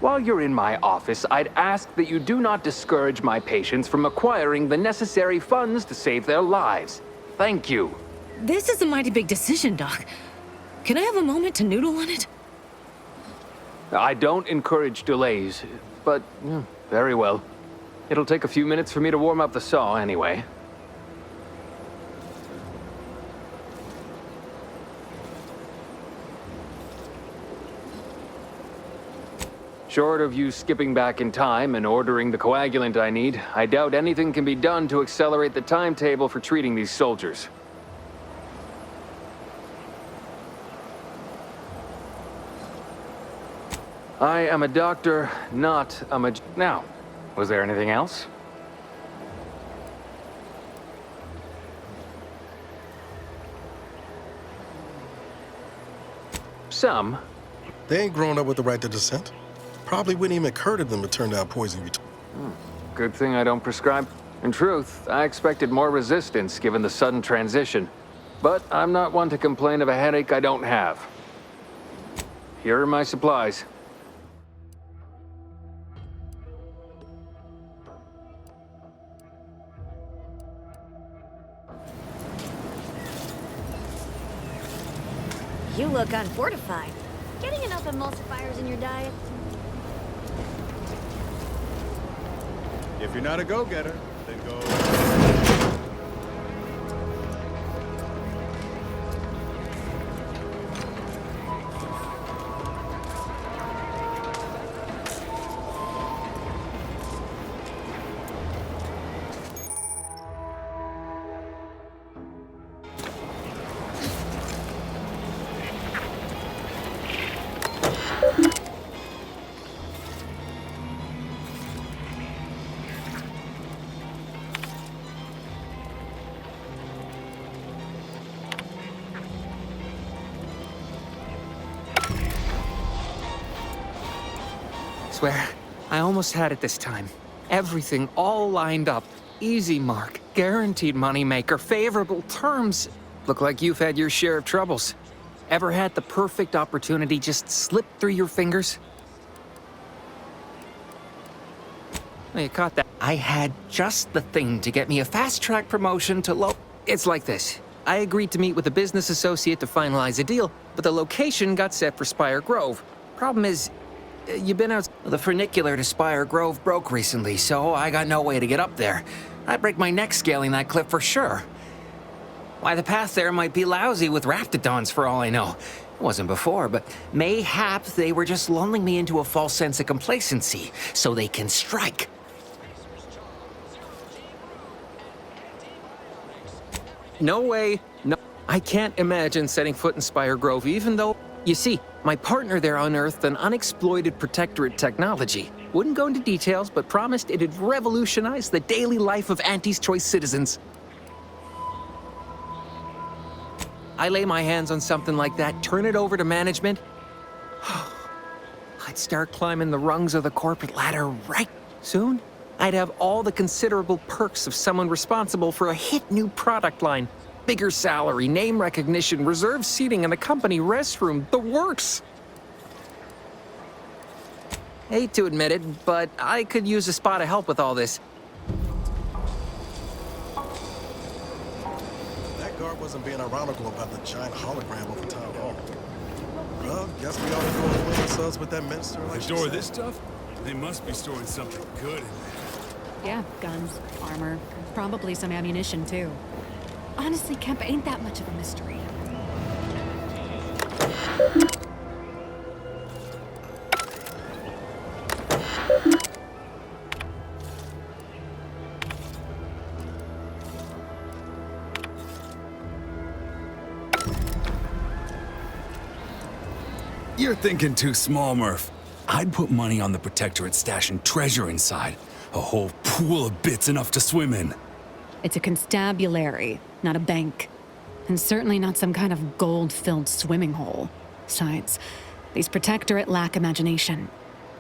While you're in my office, I'd ask that you do not discourage my patients from acquiring the necessary funds to save their lives. Thank you. This is a mighty big decision, Doc. Can I have a moment to noodle on it? I don't encourage delays, but very well. It'll take a few minutes for me to warm up the saw anyway. Short of you skipping back in time and ordering the coagulant I need, I doubt anything can be done to accelerate the timetable for treating these soldiers. I am a doctor, not a Now, was there anything else? Some. They ain't grown up with the right to dissent. Probably wouldn't even occur to them to turn down poison you. Good thing I don't prescribe. In truth, I expected more resistance given the sudden transition. But I'm not one to complain of a headache I don't have. Here are my supplies. You look unfortified. Getting enough emulsifiers in your diet? If you're not a go-getter, then go... Swear, I almost had it this time. Everything all lined up. Easy mark, guaranteed moneymaker, favorable terms. Look like you've had your share of troubles. Ever had the perfect opportunity just slip through your fingers? Well, you caught that. I had just the thing to get me a fast-track promotion to low... It's like this. I agreed to meet with a business associate to finalize a deal, but the location got set for Spire Grove. Problem is, you've been out... The funicular to Spire Grove broke recently, so I got no way to get up there. I'd break my neck scaling that cliff for sure. Why, the path there might be lousy with raptidons for all I know. It wasn't before, but mayhaps they were just lulling me into a false sense of complacency so they can strike. No way. No, I can't imagine setting foot in Spire Grove, even though... You see, my partner there unearthed an unexploited Protectorate technology. Wouldn't go into details, but promised it'd revolutionize the daily life of Anti's Choice citizens. I lay my hands on something like that, turn it over to management. I'd start climbing the rungs of the corporate ladder right soon. I'd have all the considerable perks of someone responsible for a hit new product line. Bigger salary, name recognition, reserved seating in the company restroom, the works. Hate to admit it, but I could use a spot of help with all this. That guard wasn't being ironical about the giant hologram over town hall. Well, guess we ought to go acquaint ourselves with that minister. Like They store this stuff? They must be storing something good in there. Yeah, guns, armor, probably some ammunition too. Honestly, Kemp ain't that much of a mystery. You're thinking too small, Murph. I'd put money on the Protectorate stashing treasure inside. A whole pool of bits enough to swim in. It's a constabulary, not a bank. And certainly not some kind of gold-filled swimming hole. Besides, these Protectorate lack imagination.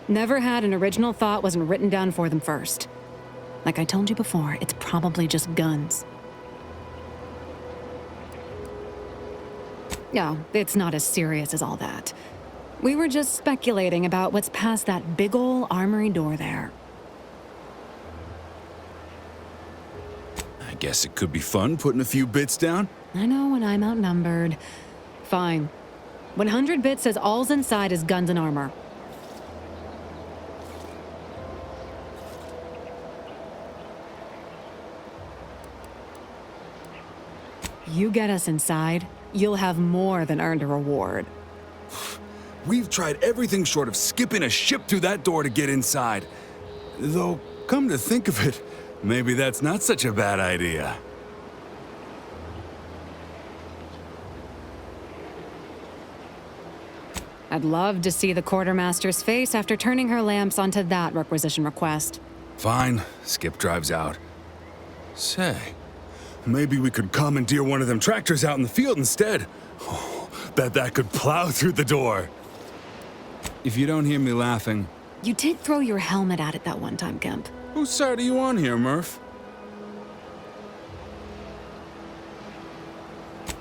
Never had an original thought wasn't written down for them first. Like I told you before, it's probably just guns. No, it's not as serious as all that. We were just speculating about what's past that big ol' armory door there. I guess it could be fun putting a few bits down. I know when I'm outnumbered. Fine. 100 bits says all's inside is guns and armor. You get us inside, you'll have more than earned a reward. We've tried everything short of skipping a ship through that door to get inside. Though, come to think of it, maybe that's not such a bad idea. I'd love to see the quartermaster's face after turning her lamps onto that requisition request. Fine, Skip drives out. Say, maybe we could commandeer one of them tractors out in the field instead. Oh, bet that could plow through the door. If you don't hear me laughing... You did throw your helmet at it that one time, Kemp. Whose side are you on here, Murph?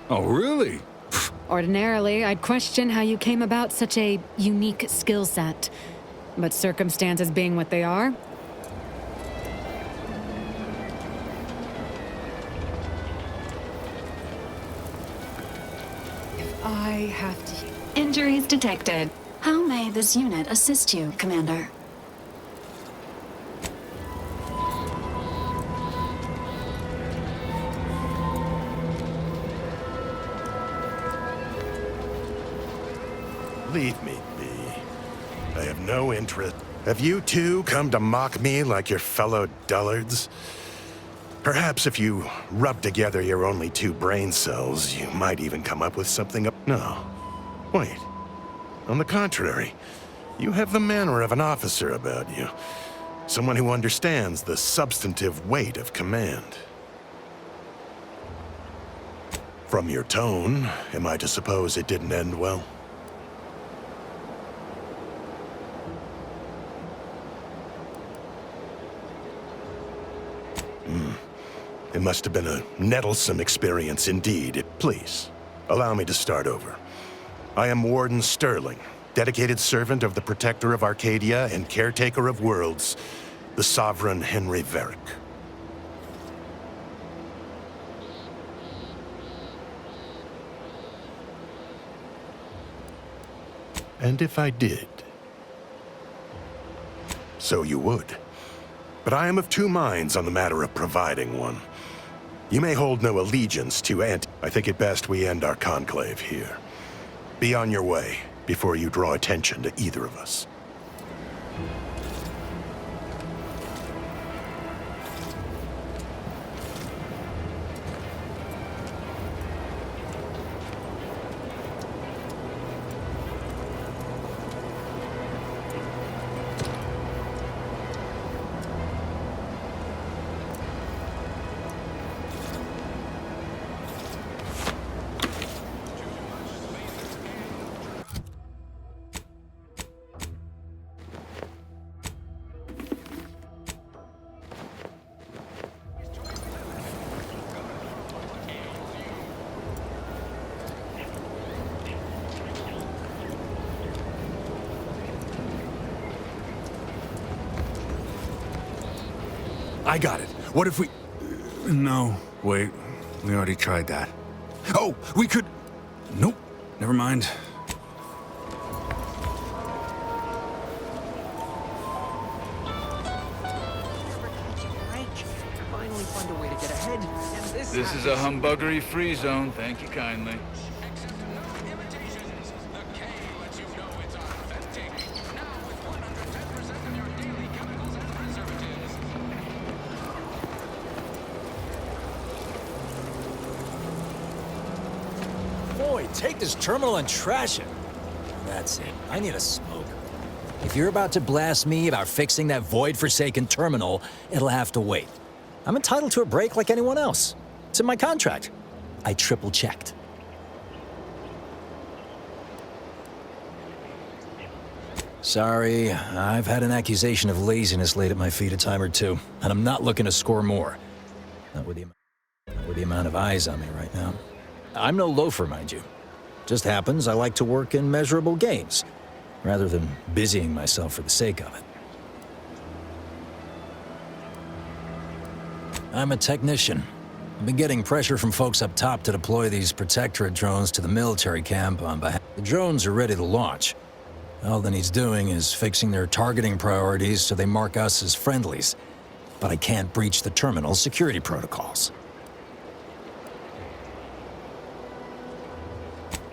Oh, really? Ordinarily, I'd question how you came about such a unique skill set. But circumstances being what they are... If I have to... Injuries detected. How may this unit assist you, Commander? Leave me be. I have no interest. Have you two come to mock me like your fellow dullards? Perhaps if you rub together your only 2 brain cells, you might even come up with something. No. Wait. On the contrary, you have the manner of an officer about you. Someone who understands the substantive weight of command. From your tone, am I to suppose it didn't end well? It must have been a nettlesome experience indeed. Please, allow me to start over. I am Warden Sterling, dedicated servant of the Protector of Arcadia and caretaker of worlds, the Sovereign Henry Varick. And if I did? So you would. But I am of 2 minds on the matter of providing one. You may hold no allegiance to I think it best we end our conclave here. Be on your way before you draw attention to either of us. I got it. What if we... No, wait. We already tried that. Oh, we could... Nope. Never mind. Finally find a way to get ahead. And This is a humbuggery-free zone. Thank you kindly. Boy, take this terminal and trash it. That's it. I need a smoke. If you're about to blast me about fixing that void-forsaken terminal, it'll have to wait. I'm entitled to a break like anyone else. It's in my contract. I triple-checked. Sorry, I've had an accusation of laziness laid at my feet a time or two, and I'm not looking to score more. Not with the amount of eyes on me right now. I'm no loafer, mind you. Just happens I like to work in measurable gains, rather than busying myself for the sake of it. I'm a technician. I've been getting pressure from folks up top to deploy these Protectorate drones to the military camp on behalf. The drones are ready to launch. All that needs doing is fixing their targeting priorities so they mark us as friendlies. But I can't breach the terminal's security protocols.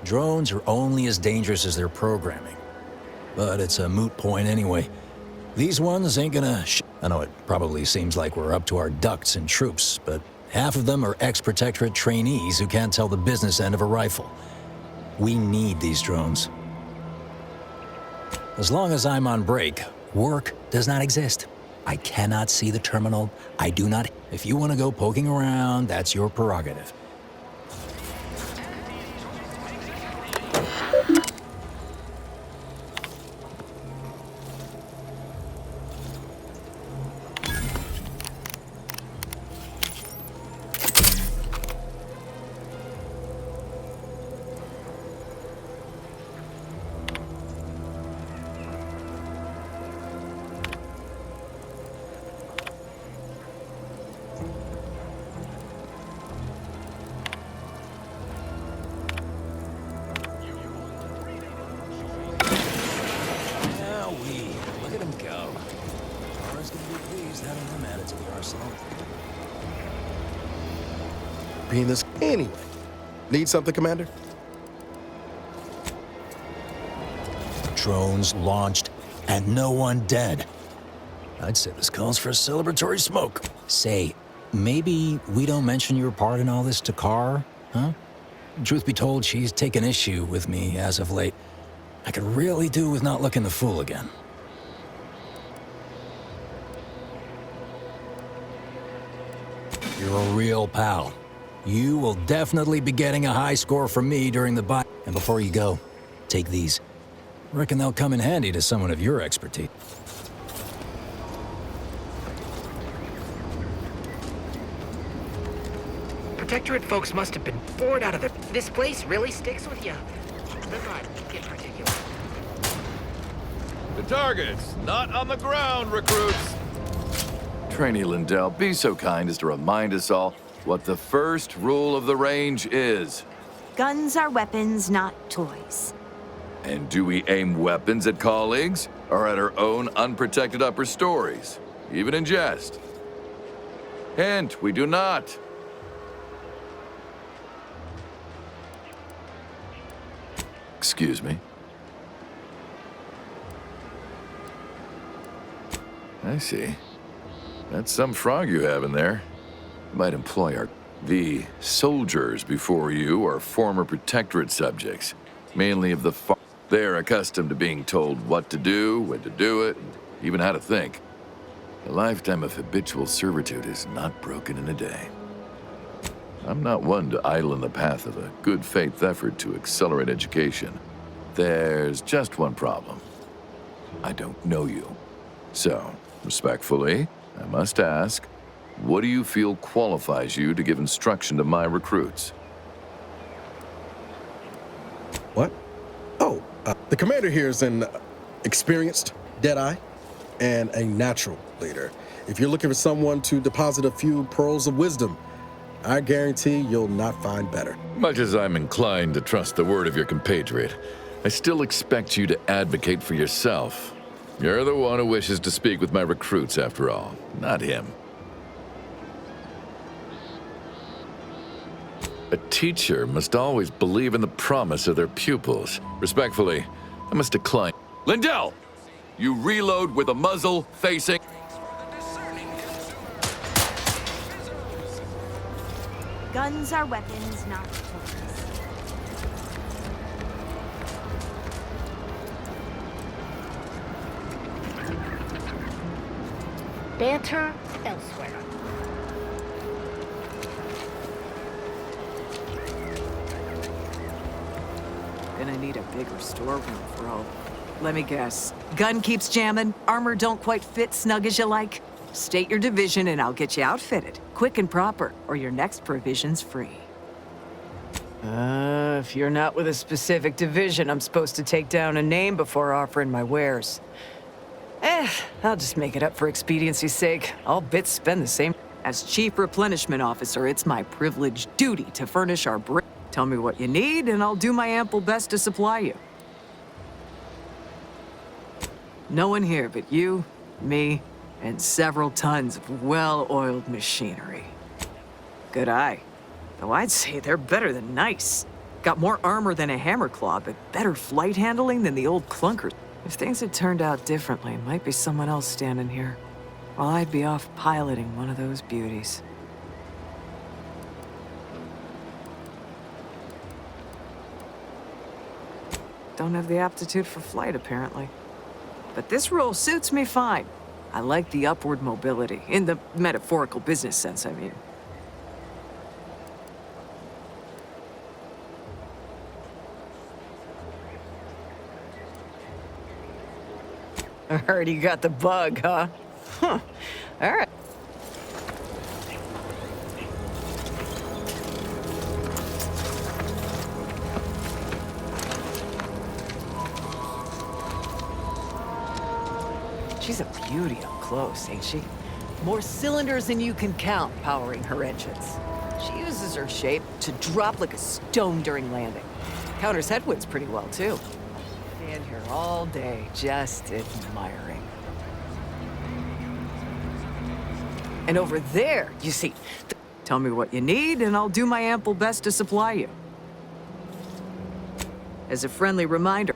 Drones are only as dangerous as their programming. But it's a moot point anyway. These ones ain't gonna I know it probably seems like we're up to our ducks in troops, but half of them are ex-Protectorate trainees who can't tell the business end of a rifle. We need these drones. As long as I'm on break, work does not exist. I cannot see the terminal. I do not. If you want to go poking around, that's your prerogative. This anyway. Need something, Commander? drones launched, and no one dead. I'd say this calls for a celebratory smoke. Say, maybe we don't mention your part in all this to Carr, huh? Truth be told, she's taken issue with me as of late. I could really do with not looking the fool again. You're a real pal. You will definitely be getting a high score from me during the buy. And before you go, take these. Reckon they'll come in handy to someone of your expertise. Protectorate folks must have been bored out of it. This place really sticks with you. The vibe, in particular. The target's not on the ground, recruits. Trainee Lindell, be so kind as to remind us all what the first rule of the range is. Guns are weapons, not toys. And do we aim weapons at colleagues or at our own unprotected upper stories, even in jest? Hint, we do not. Excuse me. I see. That's some frog you have in there. You might employ the soldiers before you are former Protectorate subjects, mainly of the They're accustomed to being told what to do, when to do it, and even how to think. A lifetime of habitual servitude is not broken in a day. I'm not one to idle in the path of a good faith effort to accelerate education. There's just one problem. I don't know you. So, respectfully, I must ask, what do you feel qualifies you to give instruction to my recruits? What? Oh, the commander here is an experienced Deadeye and a natural leader. If you're looking for someone to deposit a few pearls of wisdom, I guarantee you'll not find better. Much as I'm inclined to trust the word of your compatriot, I still expect you to advocate for yourself. You're the one who wishes to speak with my recruits, after all, not him. A teacher must always believe in the promise of their pupils. Respectfully, I must decline. Lindell! You reload with a muzzle facing... Guns are weapons, not toys. Banter elsewhere. Gonna need a bigger storeroom, bro. Let me guess. Gun keeps jamming, armor don't quite fit snug as you like. State your division and I'll get you outfitted, quick and proper, or your next provision's free. If you're not with a specific division, I'm supposed to take down a name before offering my wares. I'll just make it up for expediency's sake. All bits spend the same. As Chief Replenishment Officer, it's my privileged duty to furnish our Tell me what you need, and I'll do my ample best to supply you. No one here but you, me, and several tons of well-oiled machinery. Good eye. Though I'd say they're better than nice. Got more armor than a Hammerclaw, but better flight handling than the old clunkers. If things had turned out differently, might be someone else standing here, while I'd be off piloting one of those beauties. Don't have the aptitude for flight, apparently. But this role suits me fine. I like the upward mobility, in the metaphorical business sense, I mean. I heard you got the bug, huh? Huh. All right. She's a beauty up close, ain't she? More cylinders than you can count powering her engines. She uses her shape to drop like a stone during landing. Counters headwinds pretty well, too. Stand here all day, just admiring. And over there, you see, tell me what you need, and I'll do my ample best to supply you. As a friendly reminder,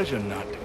pleasure not to